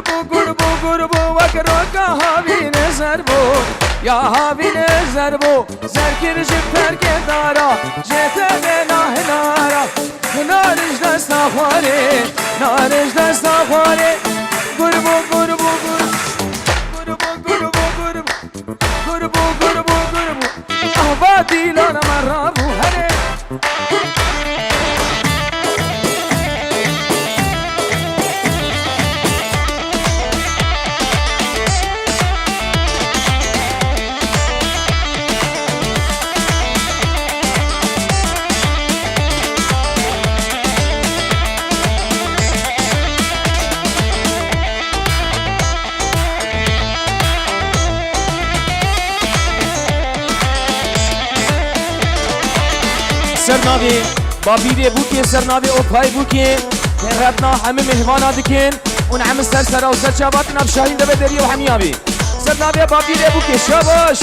قربو وكروكا هاوي نزربو يا هاوي نزربو زركر جبتر كدارا جيتنا نهنارا نارج دستا خواري نارج دستا خواري قربو أهبادي لانا مرابو هري سرناوی بابیده بوکی سرناوی اوپای بوکی ربنا همه مهوانا دکن اون همه سر و سر چابات نفشاهین دبه دری و همیابی سرناوی بابیده بوکی شاباش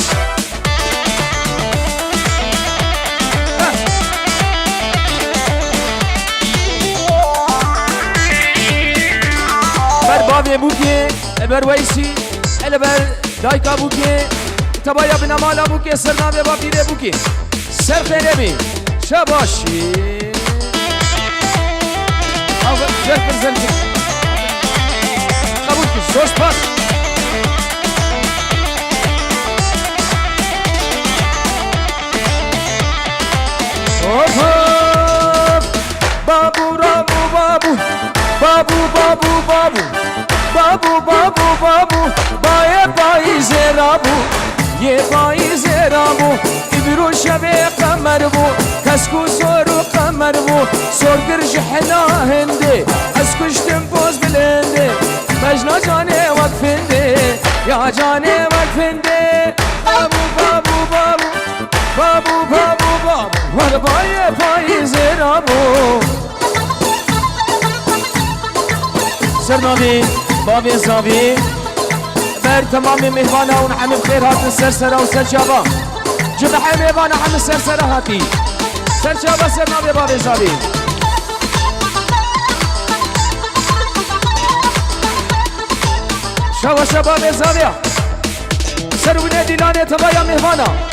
بر بابی بوکی بر ویسی بر دایکا بوکی تبایا بنامالا بوکی سرناوی بابیده بوکی سر خیره بی شاباشي زلفر زلفر قبولك زوج باس بابو رابو بابو بابو بابو بابو بابو بابو بابو باي باي زرابو يه باي زرابو برو شبه قمر بو کسکو سورو قمر بو سورگر جحنا هنده اسکشتم باز بلنده مجنا جانه وقفنده یا جانه وقفنده بابو بابو بابو بابو بابو بابو ور بای پای زرابو سرناوی بابی زاوی بر تمام مهوانا اون همه بخیر هات سر و سر جابا جب حمي بانا حم سر هاتي سر شابا سر نابي بابي زابي شابا شبابي زابي سر ونادي لاني تبايا مهوانا